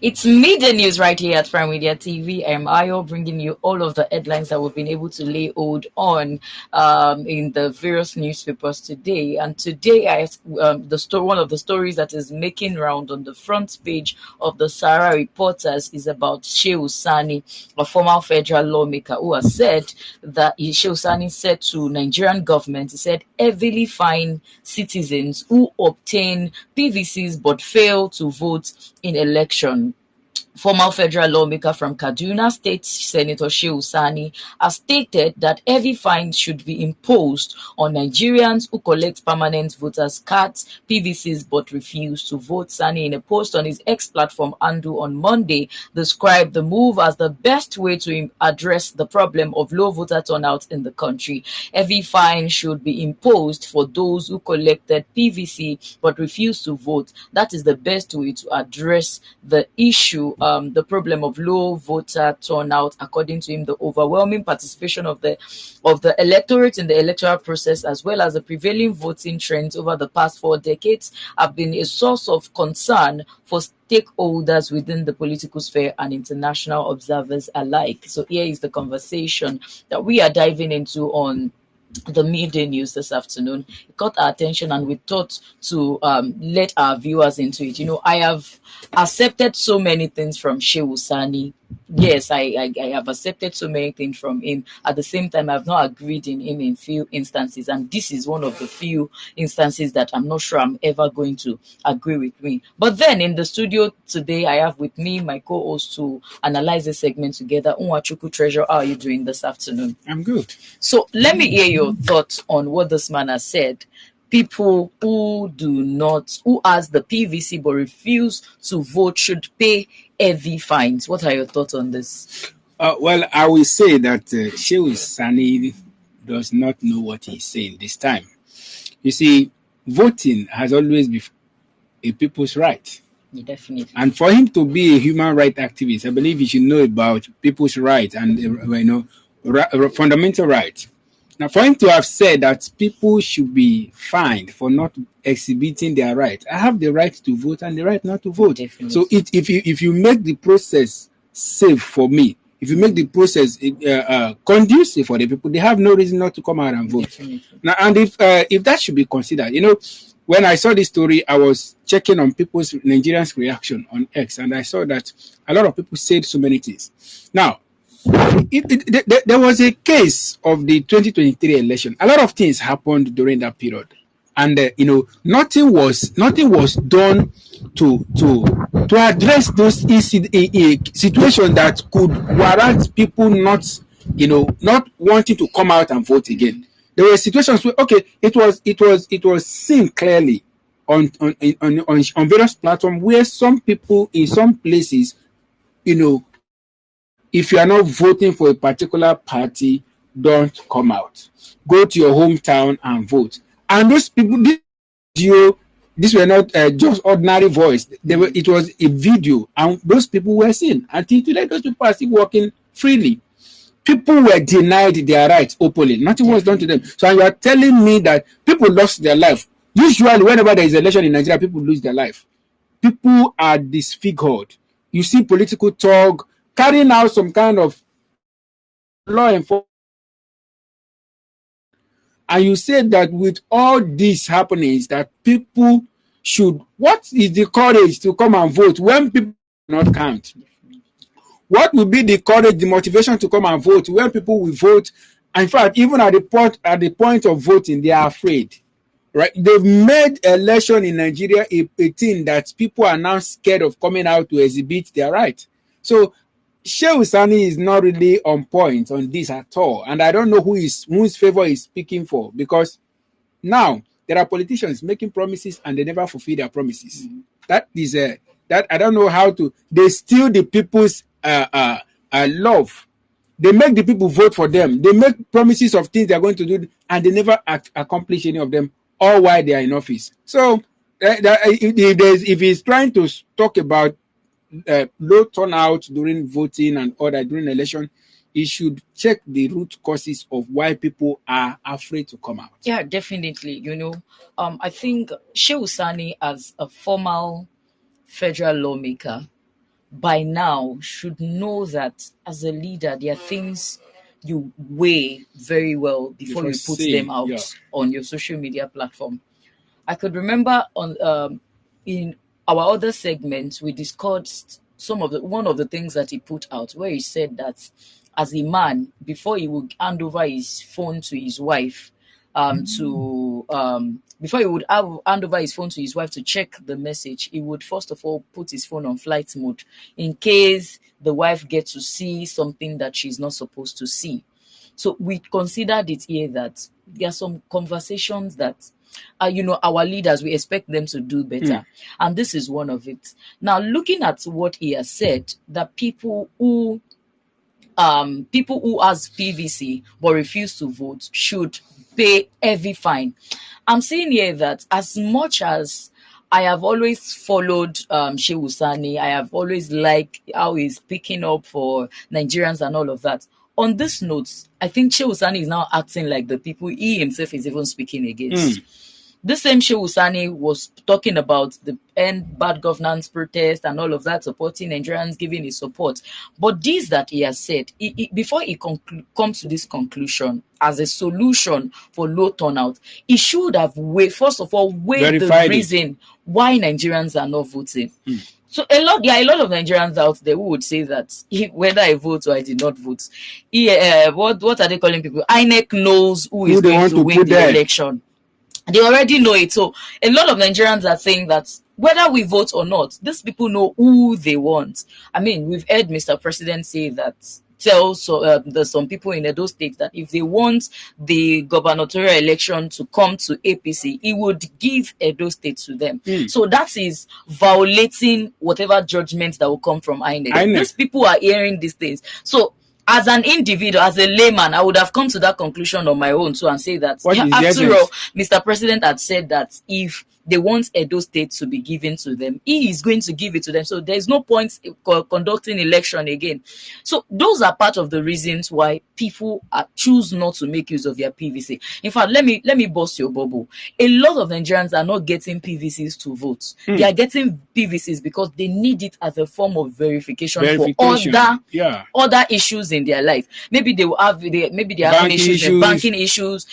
It's midday news right here at Prime Media TV. I am Ayo, bringing you all of the headlines that we've been able to lay hold on in the various newspapers today. And today, one of the stories that is making round on the front page of the Sahara Reporters is about Shehu Sani, a former federal lawmaker, who has said that Shehu Sani said to Nigerian government, he said, heavily fine citizens who obtain PVCs but fail to vote in election. Former federal lawmaker from Kaduna State, Senator Shehu Sani, has stated that heavy fines should be imposed on Nigerians who collect permanent voters' cards, PVCs, but refuse to vote. Sani, in a post on his X platform, Andu, on Monday, described the move as the best way to address the problem of low voter turnout in the country. Heavy fines should be imposed for those who collected PVC but refuse to vote. That is the best way to address the issue. The problem of low voter turnout, according to him, the overwhelming participation of the electorate in the electoral process, as well as the prevailing voting trends over the past 4 decades, have been a source of concern for stakeholders within the political sphere and international observers alike. So here is the conversation that we are diving into on the midday news this afternoon. It caught our attention and we thought to let our viewers into it. I have accepted so many things from Shehu Sani. Yes, I have accepted so many things from him. At the same time, I've not agreed in him in few instances, and this is one of the few instances that I'm not sure I'm ever going to agree with me. But then in the studio today, I have with me my co-host to analyze the segment together. Unwachuku Treasure, how are you doing this afternoon? I'm good. So let me hear your thoughts on what this man has said. People who has the PVC but refuse to vote should pay heavy fines. What are your thoughts on this? Well, I will say that Shehu Sani does not know what he's saying this time. You see, voting has always been a people's right. Yeah, definitely. And for him to be a human rights activist, I believe he should know about people's rights and fundamental rights. Now, for him to have said that people should be fined for not exhibiting their right, I have the right to vote and the right not to vote. Definitely. So if you make the process safe for me, if you make the process conducive for the people, they have no reason not to come out and vote. Definitely. Now, and if that should be considered, when I saw this story, I was checking on Nigerians' reaction on X, and I saw that a lot of people said so many things. Now, there was a case of the 2023 election. A lot of things happened during that period, and nothing was done to address those situations that could warrant people not wanting to come out and vote again. There were situations where it was seen clearly on various platforms where some people in some places, if you are not voting for a particular party, don't come out. Go to your hometown and vote. And those people, these were not just ordinary voice. It was a video, and those people were seen. Until today, those people are still working freely. People were denied their rights openly. Nothing was done to them. So you are telling me that people lost their life. Usually, whenever there is election in Nigeria, people lose their life. People are disfigured. You see political talk carrying out some kind of law enforcement. And you said that with all these happenings, that people should, what is the courage to come and vote when people do not count? What will be the courage, the motivation to come and vote when people will vote? In fact, even at the point of voting, they are afraid. Right? They've made election in Nigeria a thing that people are now scared of coming out to exhibit their right. So Shehu Sani is not really on point on this at all. And I don't know whose favor he's speaking for, because now there are politicians making promises and they never fulfill their promises. Mm-hmm. That is that I don't know how to. They steal the people's love. They make the people vote for them. They make promises of things they're going to do, and they never accomplish any of them, all while they are in office. So if he's trying to talk about low turnout during voting and all that during election, he should check the root causes of why people are afraid to come out. Yeah, definitely. I think Shehu Sani, as a formal federal lawmaker, by now should know that as a leader, there are things you weigh very well before Before you put them saying, yeah. out on your social media platform. I could remember on in our other segments we discussed some of the one of the things that he put out where he said that as a man before he would hand over his phone to his wife to before he would hand over his phone to his wife to check the message, he would first of all put his phone on flight mode in case the wife gets to see something that she's not supposed to see. So we considered it here that there are some conversations that our leaders, we expect them to do better. And this is one of it. Now, looking at what he has said, that people who has PVC but refuse to vote should pay heavy fine. I'm saying here that as much as I have always followed Shehu Sani, I have always liked how he's picking up for Nigerians and all of that. On this note, I think Shehu Sani is now acting like the people he himself is even speaking against. This same Shehu Sani was talking about the end bad governance protest and all of that, supporting Nigerians, giving his support. But this that he has said, before he comes to this conclusion as a solution for low turnout, he should have first of all weighed the reason why Nigerians are not voting. So there are a lot of Nigerians out there who would say that whether I vote or I did not vote, what are they calling people? INEC knows who is going to win the election. They already know it. So a lot of Nigerians are saying that whether we vote or not, these people know who they want. I mean, we've heard Mr. President say that, there's some people in those states that if they want the gubernatorial election to come to APC, he would give Edo State to them. So that is violating whatever judgment that will come from INEC. These people are hearing these things. So as an individual, as a layman, I would have come to that conclusion on my own too and say that after all, Mr. President had said that if they want Edo State to be given to them, he is going to give it to them. So there's no point conducting election again. So those are part of the reasons why people choose not to make use of their PVC. In fact, let me burst your bubble. A lot of Nigerians are not getting PVCs to vote. They are getting PVCs because they need it as a form of verification. For other issues in their life. Maybe they will have maybe they're having issues, banking issues,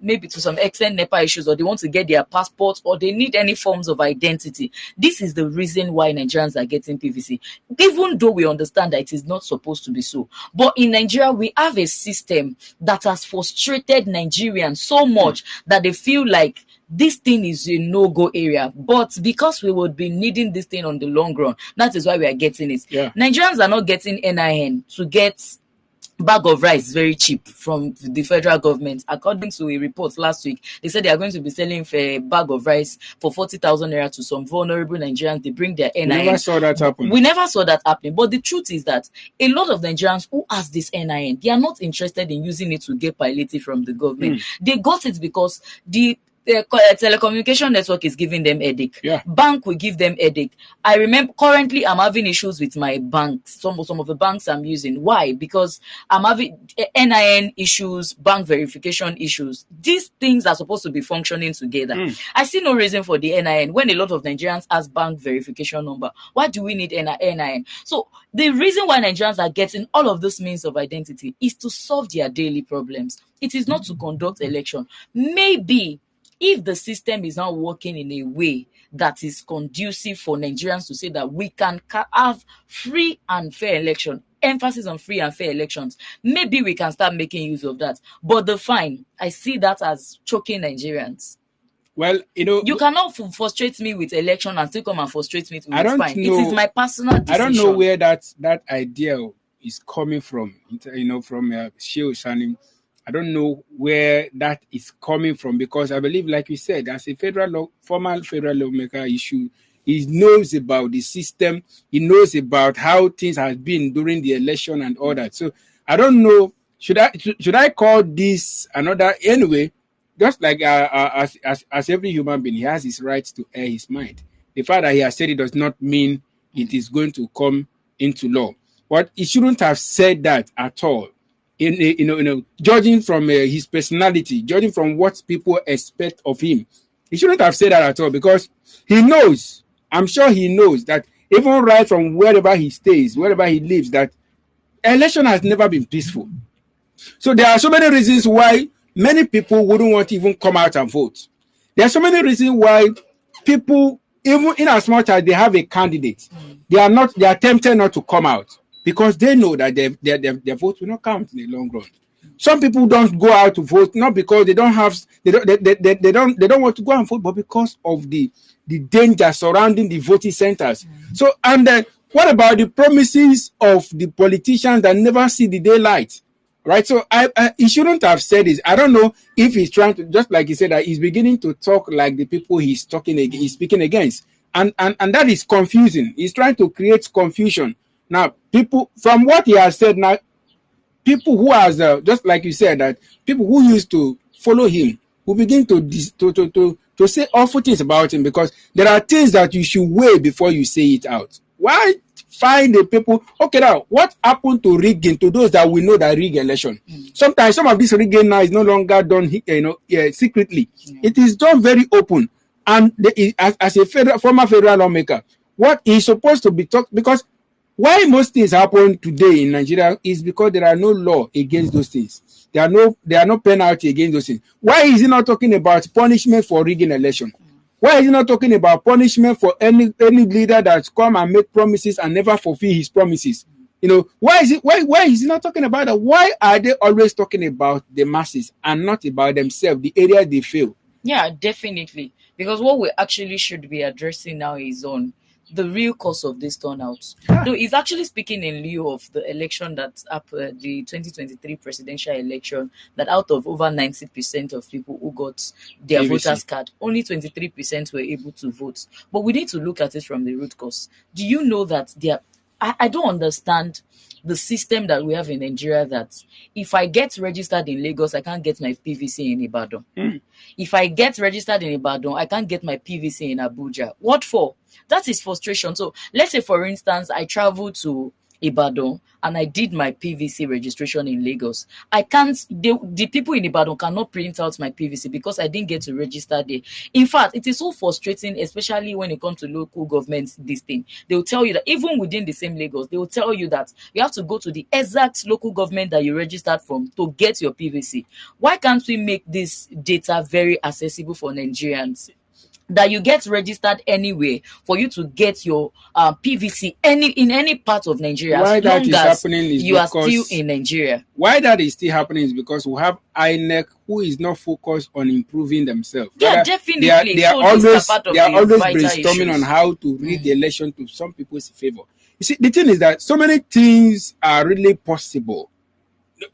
maybe to some extent NEPA issues, or they want to get their passport, or they need any forms of identity. This is the reason why Nigerians are getting PVC, even though we understand that it is not supposed to be so. But in Nigeria, we have a system that has frustrated Nigerians so much that they feel like this thing is a no-go area. But because we would be needing this thing on the long run, that is why we are getting it. Nigerians are not getting NIN to get bag of rice very cheap from the federal government. According to a report last week, they said they are going to be selling a bag of rice for 40,000 naira to some vulnerable Nigerians. They bring their NIN. We never saw that happen. We never saw that happening. But the truth is that a lot of Nigerians who has this NIN, they are not interested in using it to get palliative from the government. They got it because the telecommunication network is giving them headache. Bank will give them headache. I remember currently I'm having issues with my bank. Some of the banks I'm using. Why? Because I'm having NIN issues, bank verification issues. These things are supposed to be functioning together. I see no reason for the NIN when a lot of Nigerians ask bank verification number. Why do we need NIN? So the reason why Nigerians are getting all of these means of identity is to solve their daily problems. It is not to conduct election. Maybe if the system is not working in a way that is conducive for Nigerians to say that we can have free and fair election, emphasis on free and fair elections, maybe we can start making use of that. But the fine, I see that as choking Nigerians. Well, you cannot frustrate me with election and still come and frustrate me with fine. It is my personal decision. I don't know where that idea is coming from, from Shehu Sani. I don't know where that is coming from, because I believe, like you said, as a former federal lawmaker issue, he knows about the system. He knows about how things have been during the election and all that. So I don't know. Should I call this another anyway? Just like as every human being, he has his right to air his mind. The fact that he has said it does not mean it is going to come into law. But he shouldn't have said that at all. Judging from his personality, judging from what people expect of him, he shouldn't have said that at all, because he knows. I'm sure he knows that even right from wherever he stays, wherever he lives, that election has never been peaceful. So there are so many reasons why many people wouldn't want to even come out and vote. There are so many reasons why people, even in as much as they have a candidate, they are tempted not to come out because they know that their vote will not count in the long run. Some people don't go out to vote not because they don't have they don't want to go and vote, but because of the danger surrounding the voting centers. So and what about the promises of the politicians that never see the daylight? Right, so he shouldn't have said this. I don't know if he's trying to, just like he said, that he's beginning to talk like the people he's speaking against, and that is confusing. He's trying to create confusion. Now, people from what he has said now, people who has just like you said, that people who used to follow him will begin to say awful things about him, because there are things that you should weigh before you say it out. Why find the people? Okay, now what happened to rigging, to those that we know that rig election? Sometimes some of this rigging now is no longer done secretly. It is done very open, and as a former federal lawmaker, what is supposed to be talked, because why most things happen today in Nigeria is because there are no law against those things. There are no penalty against those things. Why is he not talking about punishment for rigging election? Why is he not talking about punishment for any leader that's come and make promises and never fulfill his promises? Why is he not talking about that? Why are they always talking about the masses and not about themselves, the area they fail? Yeah, definitely. Because what we actually should be addressing now is on the real cause of this turnout. Though he's actually speaking in lieu of the election that's up, the 2023 presidential election, that out of over 90% of people who got their PVC voters card, only 23% were able to vote. But we need to look at it from the root cause. Do you know that I don't understand the system that we have in Nigeria, that if I get registered in Lagos, I can't get my PVC in Ibadan. If I get registered in Ibadan, I can't get my PVC in Abuja. What for? That is frustration. So let's say, for instance, I travel to Ibadan and I did my PVC registration in Lagos. I can't, the people in Ibadan cannot print out my PVC because I didn't get to register there. In fact, it is so frustrating, especially when it comes to local governments, this thing. They will tell you that even within the same Lagos, they will tell you that you have to go to the exact local government that you registered from to get your PVC. Why can't we make this data very accessible for Nigerians? That you get registered anywhere for you to get your PVC in any part of Nigeria, Why as that long is as happening is you are still because in Nigeria. why that is still happening is because we have INEC who is not focused on improving themselves. Yeah, Rather, definitely. they are So these are part of the always vital brainstorming on issues. how to rig the election to some people's favor. You see, the thing is that so many things are really possible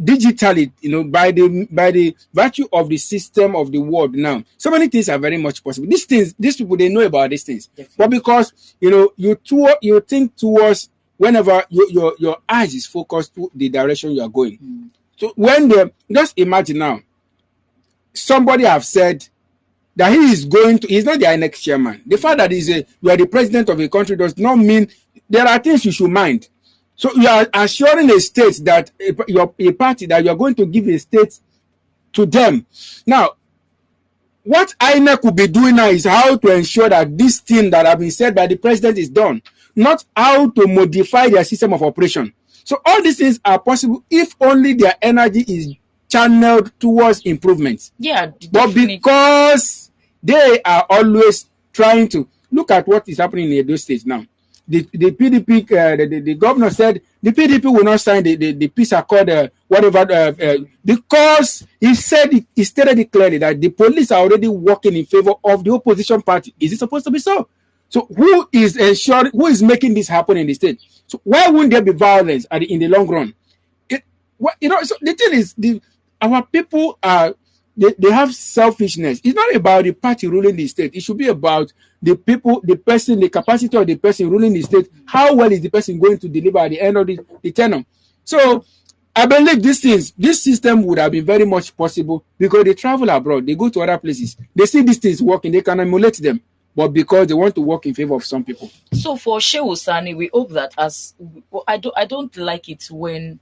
digitally, by the virtue of the system of the world now. So many things are very much possible. These people, they know about these things. Definitely. But because you think towards, whenever your eyes is focused to the direction you are going. So when just imagine now, somebody have said that he's not the INEC chairman. The fact that you are the president of a country does not mean there are things you should mind. So you are assuring a state that a party that you are going to give a state to them. Now, what INEC will be doing now is how to ensure that this thing that have been said by the president is done, not how to modify their system of operation. So all these things are possible if only their energy is channeled towards improvements. Yeah, But definitely. because they are always trying to look at what is happening in Edo State now. The PDP, the governor said the PDP will not sign the peace accord, because he stated it clearly that the police are already working in favor of the opposition party. Is it supposed to be so? So who is making this happen in the state? So why wouldn't there be violence in the long run? So the thing is, our people are, they have selfishness. It's not about the party ruling the state. It should be about the people, the person, the capacity of the person ruling the state. How well is the person going to deliver at the end of the tenure? So I believe this system would have been very much possible because they travel abroad, they go to other places, they see these things working, they can emulate them, but because they want to work in favor of some people. So for Shehu Sani, we hope that I don't like it when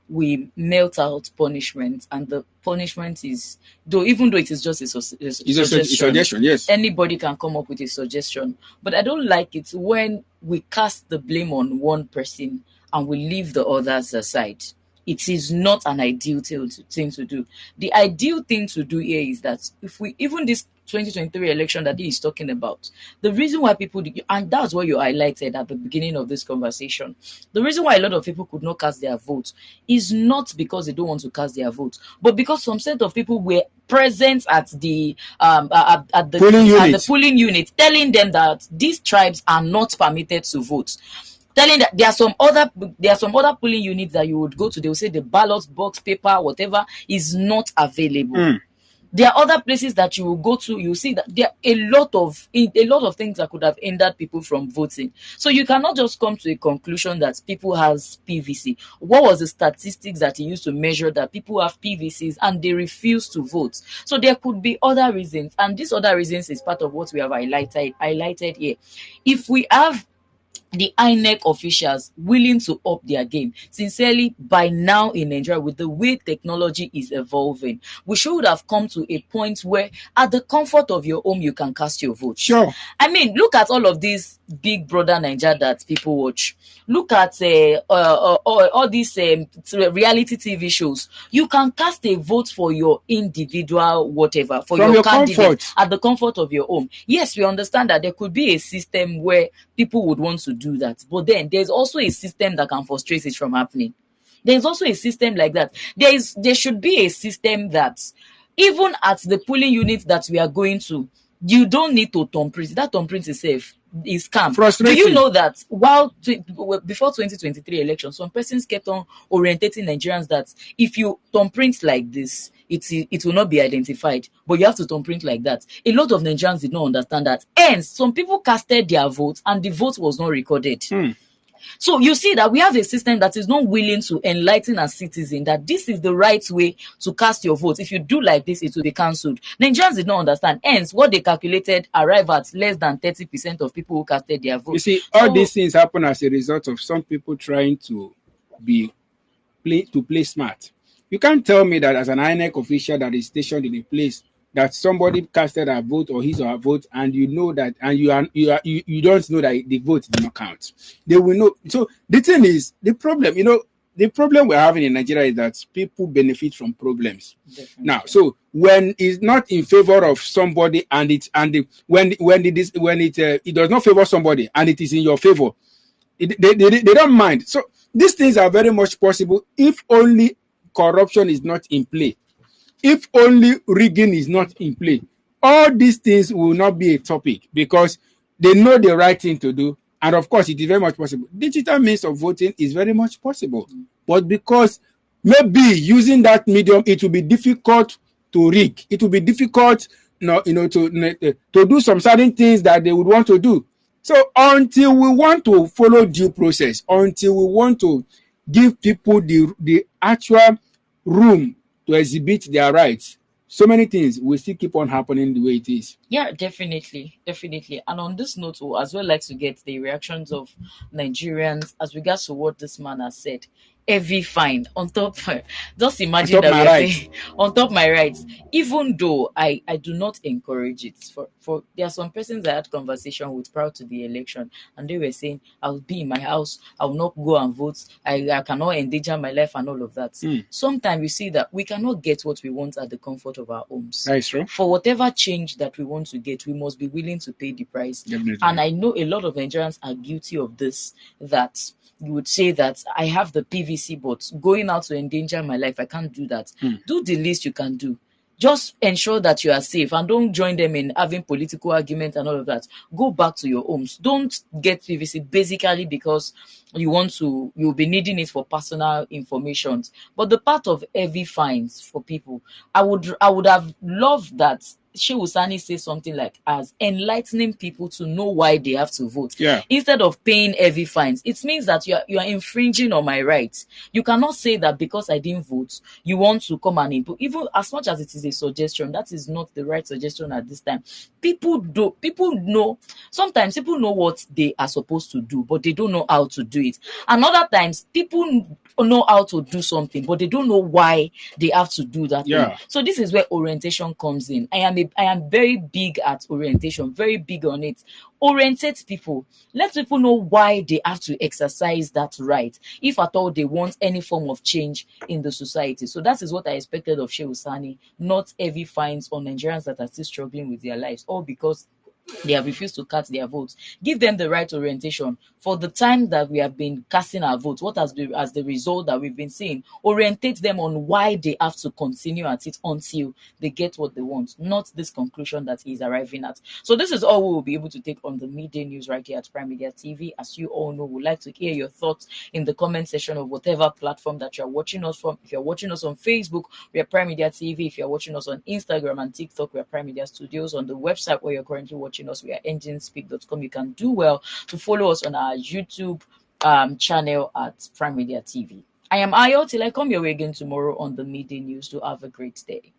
we melt out punishment, and the punishment is, though even though it is just a It's a suggestion, suggestion, yes. anybody can come up with a suggestion. But I don't like it when we cast the blame on one person and we leave the others aside. It is not an ideal thing to do. The ideal thing to do here is that if we, even this 2023 election that he is talking about, the reason why people, and that's what you highlighted at the beginning of this conversation, the reason why a lot of people could not cast their vote is not because they don't want to cast their vote, but because some set of people were present at the polling unit, telling them that these tribes are not permitted to vote, telling that there are some other polling units that you would go to, they will say the ballot box, paper, whatever is not available. There are other places that you will go to, you see that there are a lot of things that could have hindered people from voting. So you cannot just come to a conclusion that people has PVC. What was the statistics that he used to measure that people have PVCs and they refuse to vote? So there could be other reasons, and these other reasons is part of what we have highlighted here. If we have the INEC officials willing to up their game. Sincerely, by now in Nigeria, with the way technology is evolving, we should have come to a point where at the comfort of your home, you can cast your vote. Sure. I mean, look at all of these Big Brother Nigeria that people watch. Look at all these reality TV shows. You can cast a vote for your individual whatever, for From your your candidate comfort. at the comfort of your home. Yes, we understand that there could be a system where people would want to do that, but then there's also a system that can frustrate it from happening. There's also a system like that. There should be a system that even at the polling unit that we are going to, you don't need to thumbprint. That thumbprint itself is scam. Frustrating. Do you know that before 2023 election, some persons kept on orientating Nigerians that if you thumbprint like this, it will not be identified, but you have to thumbprint like that. A lot of Nigerians did not understand that. Hence, some people casted their vote and the vote was not recorded. So you see that we have a system that is not willing to enlighten a citizen that this is the right way to cast your vote. If you do like this, it will be cancelled. Nigerians did not understand. Hence, what they calculated arrived at less than 30% of people who casted their vote. You see, all these things happen as a result of some people trying to play smart. You can't tell me that as an INEC official that is stationed in a place that somebody casted a vote or his or her vote, and you know that, and you don't know that the vote did not count. They will know. So the thing is, the problem we're having in Nigeria is that people benefit from problems. Definitely. Now, so when it's not in favor of somebody and it does not favor somebody and it is in your favor, they don't mind. So these things are very much possible if only corruption is not in play. If only rigging is not in play, all these things will not be a topic because they know the right thing to do. And of course, it is very much possible. Digital means of voting is very much possible. But because maybe using that medium, it will be difficult to rig. It will be difficult to do some certain things that they would want to do. So until we want to follow due process, until we want to give people the actual room to exhibit their rights, so many things will still keep on happening the way it is. Yeah, definitely. And on this note, we'll as well like to get the reactions of Nigerians as regards to what this man has said. Heavy fine on top. Just imagine On top that my we're rights. saying on top my rights. Even though I do not encourage it. For there are some persons I had conversation with prior to the election, and they were saying, I'll be in my house, I will not go and vote, I cannot endanger my life and all of that. Sometimes you see that we cannot get what we want at the comfort of our homes. That is true. For whatever change that we want to get, we must be willing to pay the price. Definitely. And I know a lot of Nigerians are guilty of this, that you would say that I have the PVC, but going out to endanger my life, I can't do that. Do the least you can do. Just ensure that you are safe and don't join them in having political arguments and all of that. Go back to your homes. Don't get PVC basically because you'll be needing it for personal information. But the part of heavy fines for people, I would have loved that Shehu Sani say something like as enlightening people to know why they have to vote Yeah. instead of paying heavy fines. It means that you are infringing on my rights. You cannot say that because I didn't vote, you want to come and input. Even as much as it is a suggestion, that is not the right suggestion at this time. People know, sometimes people know what they are supposed to do, but they don't know how to do it. And other times people know how to do something, but they don't know why they have to do that thing. Yeah. So this is where orientation comes in. I am very big at orientation, very big on it. Orientate people. Let people know why they have to exercise that right, if at all they want any form of change in the society. So that is what I expected of Shehu Sani, not heavy fines on Nigerians that are still struggling with their lives, all because they have refused to cast their votes. Give them the right orientation. For the time that we have been casting our votes, what has been as the result that we've been seeing, orientate them on why they have to continue at it until they get what they want, not this conclusion that he's arriving at. So this is all we will be able to take on the midday news right here at Prime Media TV. As you all know, we'd like to hear your thoughts in the comment section of whatever platform that you're watching us from. If you're watching us on Facebook, we are Prime Media TV. If you're watching us on Instagram and TikTok, we are Prime Media Studios. On the website where you're currently watching us, we are enginespeak.com. You can do well to follow us on our YouTube channel at Prime Media TV. I am Ayo. Till I come your way again tomorrow on the midday news. Do have a great day.